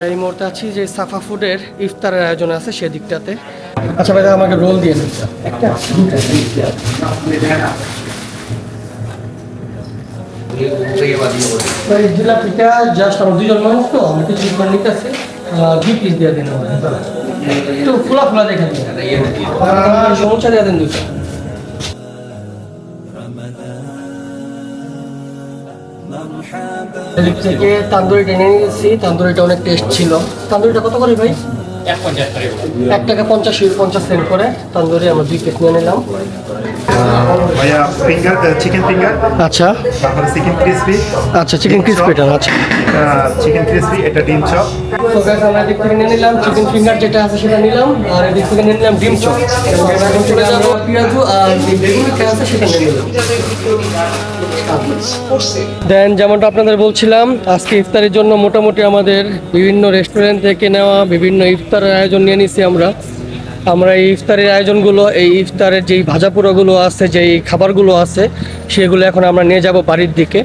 এই মুহূর্তে আছি যে সাফা ফুডের ইফতারের আয়োজন আছে সেদিকটাতে। আচ্ছা ভাই, আমাকে রোল দিয়ে দিন একটা। ভাই জিলাপিটা জাস্ট আমার দুজন মানুষ তো আমি কিছু নিতে আছে, 2 পিস দিয়ে দিন আমার, একটু ফুলা ফুলা দেখেন, সমস্যা দিয়ে দেন 2টা। এদিক থেকে তান্দুরি টেনে নিয়েছি, তান্দুরিটা অনেক টেস্ট ছিল। তান্দুরিটা কত করে ভাই? 1 টাকা 50 সেন্ট করে তান্দুরি আমরা 2 পিস নিয়ে নিলাম। ভাইয়া ফিঙ্গার চিকেন ফিঙ্গার, আচ্ছা তারপরে চিকেন ক্রিসপি, আচ্ছা চিকেন ক্রিসপিটা, আচ্ছা চিকেন ক্রিসপি, এটা ডিম চপ। তো গাইস আমরা এদিক থেকে নিয়ে নিলাম চিকেন ফিঙ্গার যেটা আছে সেটা নিলাম, আর এদিক থেকে নিয়ে নিলাম ডিম চপ। এখন চলে যাবো পেঁয়াজু আর যে বেগুনিটা আছে সেটা নিয়ে নিলাম। দেন যেমনটা আপনাদের বলছিলাম, আজকে ইফতারের জন্য মোটামুটি আমাদের বিভিন্ন রেস্টুরেন্ট থেকে নেওয়া বিভিন্ন ইফতারের আয়োজন নিয়ে নিছি আমরা এই ইফতারের আয়োজনগুলো, এই ইফতারের যেই ভাজাপোড়াগুলো আছে, যেই খাবারগুলো আছে সেগুলো এখন আমরা নিয়ে যাব বাড়ির দিকে।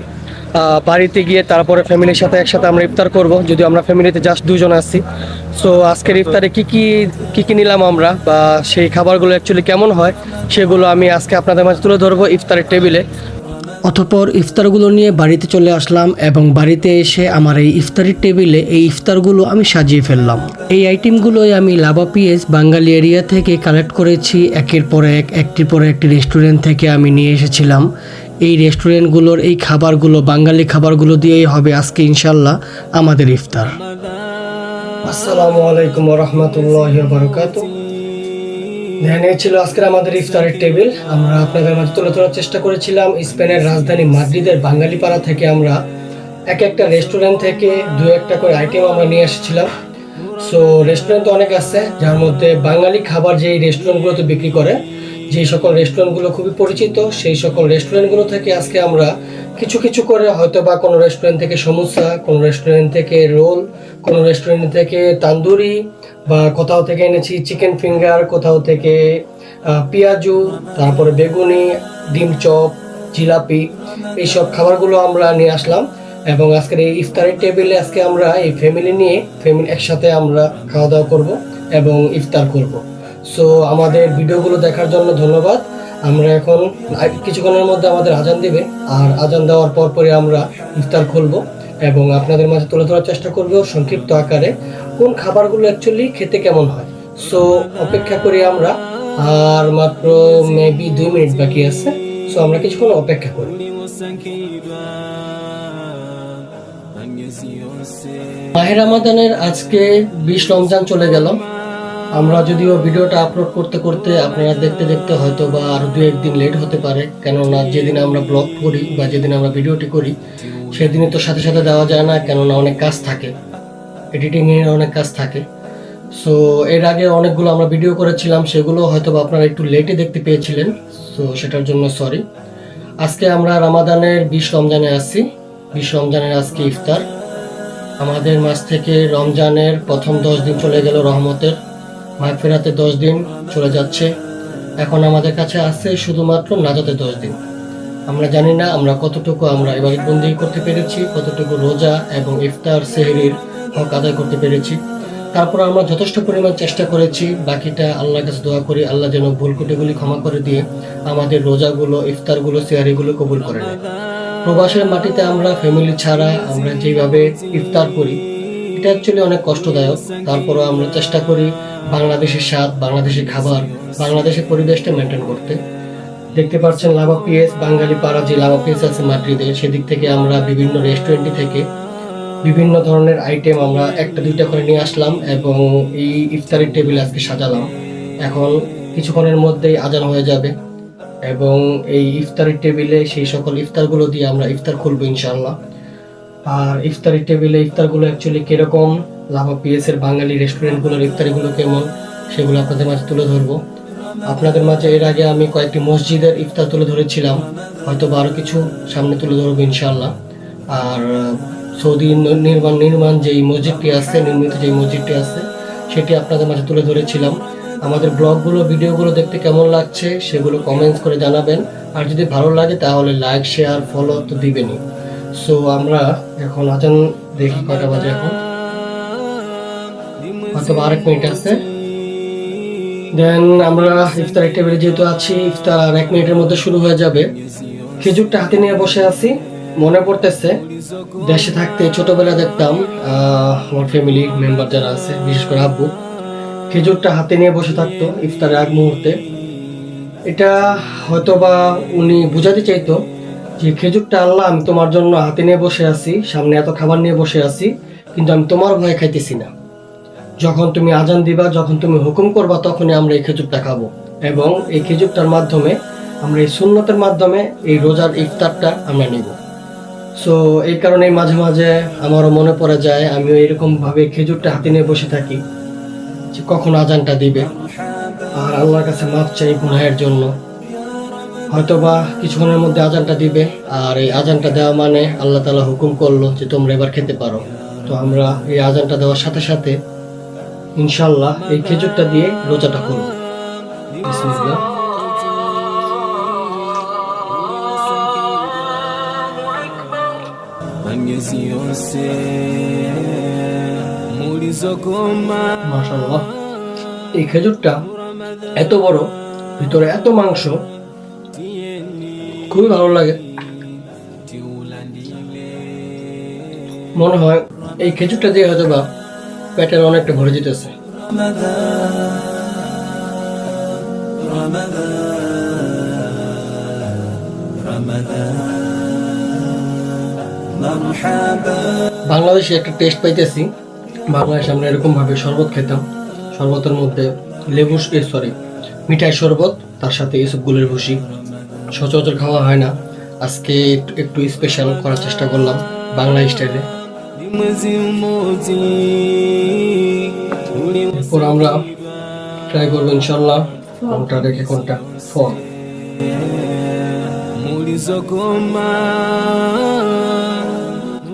বাড়িতে গিয়ে তারপরে ফ্যামিলির সাথে একসাথে আমরা ইফতার করব, যদিও আমরা ফ্যামিলিতে জাস্ট 2 জন আছি। সো আজকের ইফতারে কী কী নিলাম আমরা, বা সেই খাবারগুলো অ্যাকচুয়ালি কেমন হয় সেগুলো আমি আজকে আপনাদের মাঝে তুলে ধরবো ইফতারের টেবিলে। অতঃপর ইফতারগুলো নিয়ে বাড়িতে চলে আসলাম এবং বাড়িতে এসে আমার এই ইফতারের টেবিলে এই ইফতারগুলো আমি সাজিয়ে ফেললাম। এই আইটেমগুলোই আমি লাভা পিএস বাঙালি এরিয়া থেকে কালেক্ট করেছি, একের পর একটির পর একটি রেস্টুরেন্ট থেকে আমি নিয়ে এসেছিলাম। এই রেস্টুরেন্টগুলোর এই খাবারগুলো, বাঙালি খাবারগুলো দিয়েই হবে আজকে ইনশাল্লাহ আমাদের ইফতার। আসসালামু আলাইকুম ওয়া রাহমাতুল্লাহি ওয়া বারাকাতুহু। ধ্যানে ছিল আজকের আমাদের ইফতারের টেবিল। আমরা আপনাদের মাঝে তুলে ধরার চেষ্টা করেছিলাম স্পেনের রাজধানী মাদ্রিদের বাঙালি পাড়া থেকে আমরা একটা রেস্টুরেন্ট থেকে 2-1টা করে আইটেম আমরা নিয়ে এসেছিলাম। সো রেস্টুরেন্ট তো অনেক আছে, যার মধ্যে বাঙালি খাবার যেই রেস্টুরেন্টগুলোতে বিক্রি করে, যেই সকল রেস্টুরেন্টগুলো খুবই পরিচিত, সেই সকল রেস্টুরেন্টগুলো থেকে আজকে আমরা কিছু কিছু করে, হয়তো বা কোনো রেস্টুরেন্ট থেকে সমোসা, কোনো রেস্টুরেন্ট থেকে রোল, কোনো রেস্টুরেন্ট থেকে তান্দুরি, বা কোথাও থেকে এনেছি চিকেন ফিঙ্গার, কোথাও থেকে পেঁয়াজু, তারপরে বেগুনি, ডিম চপ, জিলাপি, এইসব খাবারগুলো আমরা নিয়ে আসলাম। এবং আজকের এই ইফতারের টেবিলে আজকে আমরা এই ফ্যামিলি একসাথে আমরা খাওয়া দাওয়া করব এবং ইফতার করব। সো আমাদের ভিডিওগুলো দেখার জন্য ধন্যবাদ। আমরা এখন কিছুক্ষণের মধ্যে আমাদের আজান দিবে, আর আজান দেওয়ার পরই আমরা ইফতার খুলব এবং আপনাদের মাঝে তুলে ধরার চেষ্টা করব সংক্ষিপ্ত আকারে কোন খাবারগুলো অ্যাকচুয়ালি খেতে কেমন হয়। সো অপেক্ষা করি আমরা, আর মাত্র মেবি 2 মিনিট বাকি আছে। সো আমরা কিছুক্ষণ অপেক্ষা করি। মাহে রমাদানের আজকে 20 রমজান চলে গেল। আমরা যদিও ভিডিওটা আপলোড করতে করতে আপনারা দেখতে দেখতে হয়তো বা আরো 2-1 দিন লেট হতে পারে, কেননা যেদিন আমরা ব্লগ করি বা যেদিন আমরা ভিডিওটি করি সেদিনই তো সাথে সাথে দেওয়া যায় না, কেননা অনেক কাজ থাকে, এডিটিংয়ের অনেক কাজ থাকে। সো এর আগে অনেকগুলো আমরা ভিডিও করেছিলাম, সেগুলো হয়তো বা আপনারা একটু লেটে দেখতে পেয়েছিলেন। সো সেটার জন্য সরি। আজকে আমরা রমাদানের 20 রমজানে আসছি। 20 রমজানের আজকে ইফতার। আমাদের মাস থেকে রমজানের প্রথম 10 দিন চলে গেল, রহমতের মাগফিরাতে 10 দিন চলে যাচ্ছে। এখন আমাদের কাছে আছে শুধুমাত্র নাজাতে 10 দিন। আমরা জানি না আমরা কতটুকু আমরা ইবাদতবন্দি করতে পেরেছি, কতটুকু রোজা এবং ইফতার সেহরির হক আদায় করতে পেরেছি। তারপর আমরা যথেষ্ট পরিমাণ চেষ্টা করেছি। বাকিটা আল্লাহর কাছে দোয়া করি, আল্লাহ যেন ভুল ত্রুটিগুলি ক্ষমা করে দিয়ে আমাদের রোজাগুলো, ইফতারগুলো, সেহরিগুলো কবুল করে নেয়। প্রবাসের মাটিতে আমরা ফ্যামিলি ছাড়া আমরা যেভাবে ইফতার করি, এটা অ্যাকচুয়ালি অনেক কষ্টদায়ক। তারপরও আমরা চেষ্টা করি বাংলাদেশের স্বাদ, বাংলাদেশের খাবার, বাংলাদেশের পরিবেশটা মেনটেন করতে। দেখতে পাচ্ছেন লাভা পিএস বাঙালি পাড়া, যে লাভা পিএস আছে মাদ্রিদের, সেদিক থেকে আমরা বিভিন্ন রেস্টুরেন্ট থেকে বিভিন্ন ধরনের আইটেম আমরা 1-2টা করে নিয়ে আসলাম এবং এই ইফতারের টেবিল আজকে সাজালাম। এখন কিছুক্ষণের মধ্যেই আজান হয়ে যাবে এবং এই ইফতারের টেবিলে সেই সকল ইফতারগুলো দিয়ে আমরা ইফতার খুলবো ইনশাআল্লাহ। আর ইফতারের টেবিলে ইফতারগুলো অ্যাকচুয়ালি কীরকম, লাভা পিএসের বাঙালি রেস্টুরেন্টগুলোর ইফতারিগুলো কেমন, সেগুলো আপনাদের মাঝে তুলে ধরবো। আপনাদের মাঝে এর আগে আমি কয়েকটি মসজিদের ইফতার তুলে ধরেছিলাম, হয়তো আরও কিছু সামনে তুলে ধরবো ইনশাআল্লাহ। আর সৌদি নির্মাণ যেই মসজিদটি আছে, নির্মিত যেই মসজিদটি আছে, সেটি আপনাদের মাঝে তুলে ধরেছিলাম। আমাদের ব্লগগুলো, ভিডিওগুলো দেখতে কেমন লাগছে সেগুলো কমেন্টস করে জানাবেন, আর যদি ভালো লাগে তাহলে লাইক, শেয়ার, ফলো তো দিবেনই। সো আমরা এখন আজান দেখি কয়টা বাজে এখন। হয়তো আরেক মিনিট আছে। দেন আমরা ইফতারের টেবিলে যেহেতু আছি, ইফতার আর 1 মিনিটের মধ্যে শুরু হয়ে যাবে। খেজুরটা হাতে নিয়ে বসে আছি। মনে পড়তেছে দেশে থাকতে ছোটবেলা দেখতাম আমার ফ্যামিলি মেম্বার যারা আছে, বিশেষ করে আব্বু, খেজুরটা হাতে নিয়ে বসে থাকতো ইফতারের আগ মুহূর্তে। এটা হয়তো বা উনি বুঝাতে চাইতো যে খেজুরটা আল্লাহ, আমি তোমার জন্য হাতে নিয়ে বসে আছি, সামনে এত খাবার নিয়ে বসে আছি, কিন্তু আমি তোমার ভয়ে খাইতেছি না। যখন তুমি আজান দিবা, যখন তুমি হুকুম করবা, তখনই আমরা এই খেজুরটা খাবো। এবং এই খেজুরটার মাধ্যমে আমরা এই সুন্নতের মাধ্যমে এই রোজার ইফতারটা আমরা নিব। সো এই কারণে মাঝে মাঝে আমারও মনে পড়ে যায়, আমিও এরকম ভাবে খেজুরটা হাতে নিয়ে বসে থাকি যে কখন আজানটা দিবে, আর আল্লাহর কাছে মাফ চাই গুনাহের জন্য। হয়তোবা কিছুক্ষণের মধ্যে আজানটা দিবে, আর এই আজানটা দেওয়া মানে আল্লাহ তাআলা হুকুম করলো যে তোমরা এবার খেতে পারো। তো আমরা এই আজানটা দেওয়ার সাথে সাথে ইনশাল্লাহ এই খেজুরটা দিয়ে রোজাটা করব। বিসমিল্লাহ। মাশাআল্লাহ, এই খেজুরটা এত বড়, ভিতরে এত মাংস, খুবই ভালো লাগে। মনে হয় এই খেজুরটা দিয়ে হয়তো বা পেটের অনেকটা ভরে যেতেছে। বাংলাদেশে একটা টেস্ট পাইতেছি। বাংলাদেশে আমরা এরকম ভাবে শরবত খেতাম, শরবতের মধ্যে লেবু, মিঠাই শরবত, তার সাথে এসবগুলোর ভুসি। সচরাচর খাওয়া হয় না, আজকে একটু স্পেশাল করার চেষ্টা করলাম বাংলা স্টাইলে। এরপর আমরা ট্রাই করবো ইনশাল্লাহ কোনটা রেখে কোনটা ফল।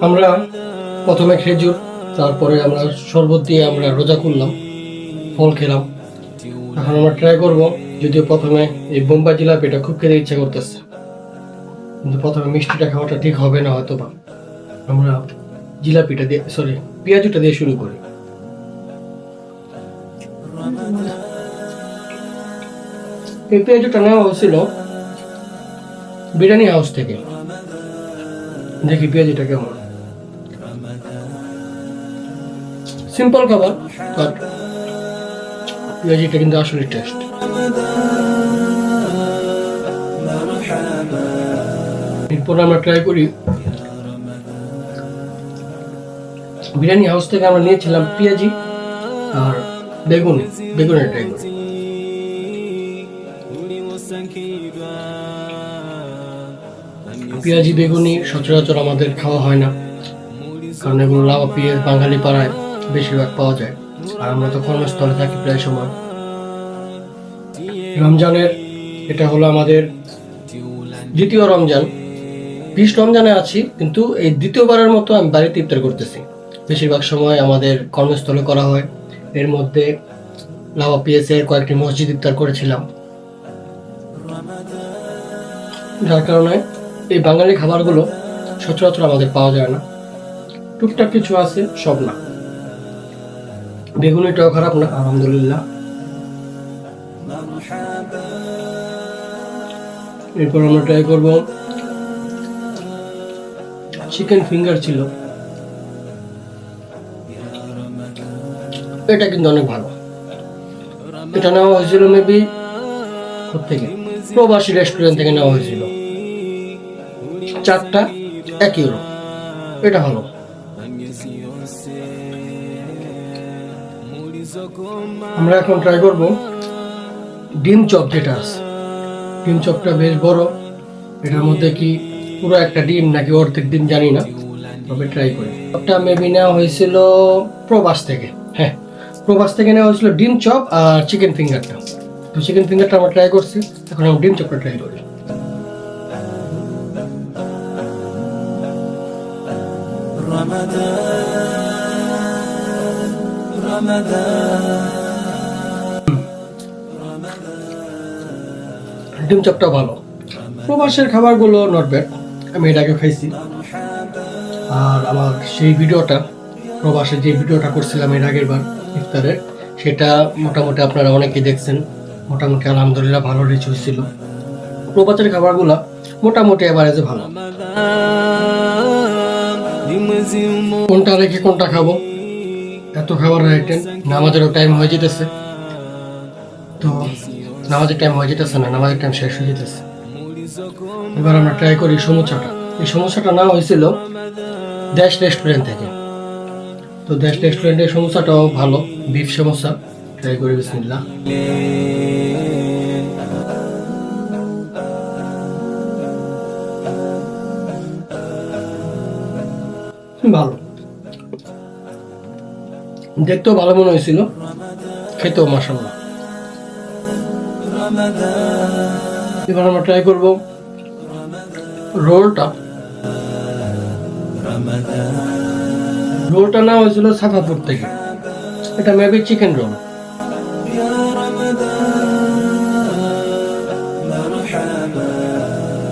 আমরা প্রথমে খেজুর, তারপরে আমরা শরবত দিয়ে আমরা রোজা করলাম, ফল খেলাম। এখন আমরা ট্রাই করব, যদিও প্রথমে এই বোম্বাই জিলাপিটা খুব খেতে ইচ্ছা করতেছে, কিন্তু প্রথমে মিষ্টিটা খাওয়াটা ঠিক হবে না হয়তো বা। আমরা জিলাপিটা দিয়ে, পেঁয়াজুটা দিয়ে শুরু করি। এই পেঁয়াজুটা নেওয়া হয়েছিল বিরিয়ানি হাউস থেকে। দেখি পেঁয়াজিটা কেমন। সিম্পল খাবার, বাট পেঁয়াজিটা কিন্তু আসলে টেস্ট। এরপর আমরা ট্রাই করি বিরিয়ানি হাউস থেকে আমরা নিয়েছিলাম পেঁয়াজি আর বেগুনের ট্রাই করি। পেঁয়াজি বেগুনি সচরাচর আমাদের খাওয়া হয় না, কারণ এগুলো লাউ পেঁয়াজ বাঙালি পাড়ায় বেশিরভাগ পাওয়া যায়, আর আমরা তো কর্মস্থলে থাকি প্রায় সময়। রমজানের এটা হলো আমাদের দ্বিতীয় রমজান। 20 রমজানে আছি, কিন্তু এই দ্বিতীয়বারের মতো আমি বাড়িতে ইফতার করতেছি। বেশিরভাগ সময় আমাদের কর্মস্থলে করা হয়। এর মধ্যে লাভা পিএসের কয়েকটি মসজিদ ইফতার করেছিলাম, যার কারণে এই বাঙালি খাবারগুলো সচরাচর আমাদের পাওয়া যায় না। টুকটাক কিছু আছে, সব না। বেগুনিটাও খারাপ না, আলহামদুলিল্লাহ। এরপর আমরা ট্রাই করব চিকেন ফিঙ্গার ছিল, এটা কিন্তু অনেক ভালো। এটা নেওয়া হয়েছিল মেবি থেকে প্রবাসী রেস্টুরেন্ট থেকে নেওয়া হয়েছিল, 4টা 1 ইউরো। এটা ভালো। আমরা এখন ট্রাই করব ডিম চপ, যেটা আছে। ডিম চপটা বেশ বড়, এটার মধ্যে কি পুরো একটা ডিম নাকি অর্ধেক ডিম জানি না, তবে ট্রাই করি। চপটা মেবি নেওয়া হয়েছিল প্রবাস থেকে। হ্যাঁ, প্রবাস থেকে নেওয়া হয়েছিল ডিম চপ আর চিকেন ফিঙ্গারটা। তো চিকেন ফিঙ্গারটা আমরা ট্রাই করছি, এখন আমরা ডিম চপটা ট্রাই করি। ডিম চপটা ভালো। প্রবাসের খাবারগুলো নট ব্যাড, আমি এর আগে খাইছি। আর আমার সেই ভিডিওটা, প্রবাসে যে ভিডিওটা করছিলাম এর আগের বার, ইফতারের, সেটা মোটামুটি আপনারা অনেকেই দেখছেন। মোটামুটি আলহামদুলিল্লাহ ভালো রিচ হয়েছিল। প্রবাসের খাবারগুলো মোটামুটি এভারেজে ভালো। কোনটা রেখে কোনটা খাবো, এত খাবারের আইটেম। নামাজেরও টাইম হয়ে যেতেছে, তো নামাজের টাইম হয়ে যেতেছে না, নামাজের টাইম শেষ হয়ে যেতেছে। এবার আমরা ট্রাই করি সমুচাটা। এই সমুচাটা না হয়েছিল দেশ রেস্টুরেন্ট থেকে। তো দেশ রেস্টুরেন্টের সমোসাটাও ভালো, বিফ সমোসা। ট্রাই করি, বিসমিল্লাহ। ভালো, দেখতেও ভালো মনে হয়েছিল, খেতেও মাশাআল্লাহ। এবার আমরা ট্রাই করব রোলটা। রোলটা না হয়েছিল সাফাপুর থেকে, এটা মেবি চিকেন রোল।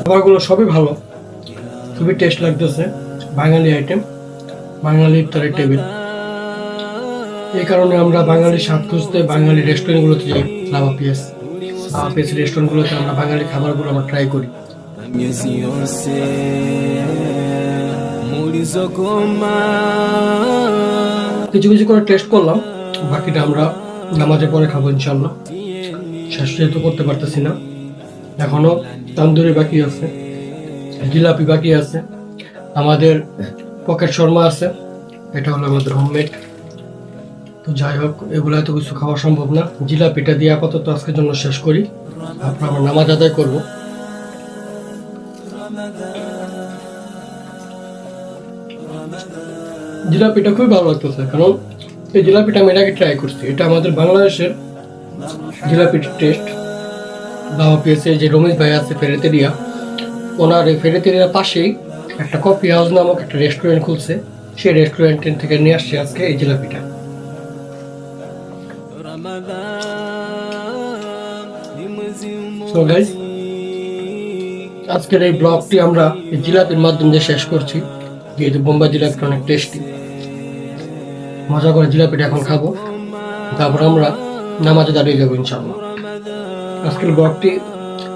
খাবারগুলো সবই ভালো, খুবই টেস্ট লাগতেছে। বাঙালি আইটেম, বাঙালি ইফতারের টেবিল। এই কারণে আমরা বাঙালি স্বাদ খুঁজতে বাঙালি রেস্টুরেন্টগুলোতে যাই। লাভা পিয়াস রেস্টুরেন্টগুলোতে আমরা বাঙালি খাবারগুলো আমরা ট্রাই করি। কিছু কিছু করে টেস্ট করলাম, বাকিটা আমরা নামাজের পরে খাবো ইনশাল্লাহ। শেষ যেহেতু করতে পারতেছি না, এখনো তান্দুরি বাকি আছে, জিলাপি বাকি আছে, আমাদের পকেট শর্মা আছে, এটা হলো আমাদের হোমমেড। তো যাই হোক, এগুলো এত কিছু খাওয়া সম্ভব না। জিলাপিটা দিয়ে আপাতত আজকের জন্য শেষ করি, তারপর আমরা নামাজ আদায় করবো। জিলাপিটা খুবই ভালো লাগতেছে, কারণ এই জিলাপিটা আমি এর আগে ট্রাই করছি। এটা আমাদের বাংলাদেশের জিলাপির টেস্ট। দাওয়া পেয়েছে যে রমেশ ভাই আছে ফেরেতেরিয়া, ওনার এই ফেরেতেরিয়ার পাশেই একটা কফি হাউস নামক একটা রেস্টুরেন্ট খুলছে, সেই রেস্টুরেন্ট থেকে নিয়ে আসছে আজকে এই জিলাপিটা। সো গাইস, আজকের এই ব্লগটি আমরা এই জিলাপির মাধ্যমে শেষ করছি। যেহেতু বোম্বাই জিলাপিটা অনেক টেস্টি, মজা করে জিলাপিটা এখন খাবো, তারপর আমরা নামাজে দাঁড়িয়ে যাবো ইনশাআল্লাহ। আজকের ব্লগটি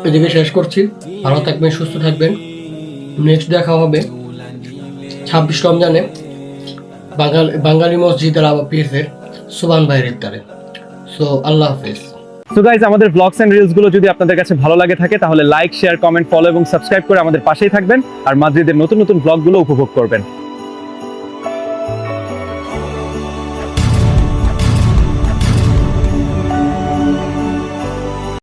এদিকে শেষ করছি। ভালো থাকবেন, সুস্থ থাকবেন। নেক্সট দেখা হবে 26 রমজানে বাঙালি মসজিদ আল আবা পিসের সুবহান ভাইয়ের ইফতারে। সো আল্লাহ হাফেজ। তো গাইজ, আমাদের ব্লগস এন্ড রিলস গুলো যদি আপনাদের কাছে ভালো লাগে থাকে তাহলে লাইক, শেয়ার, কমেন্ট, ফলো এবং সাবস্ক্রাইব করে আমাদের পাশেই থাকবেন আর মাদ্রিদের নতুন নতুন ব্লগগুলো উপভোগ করবেন।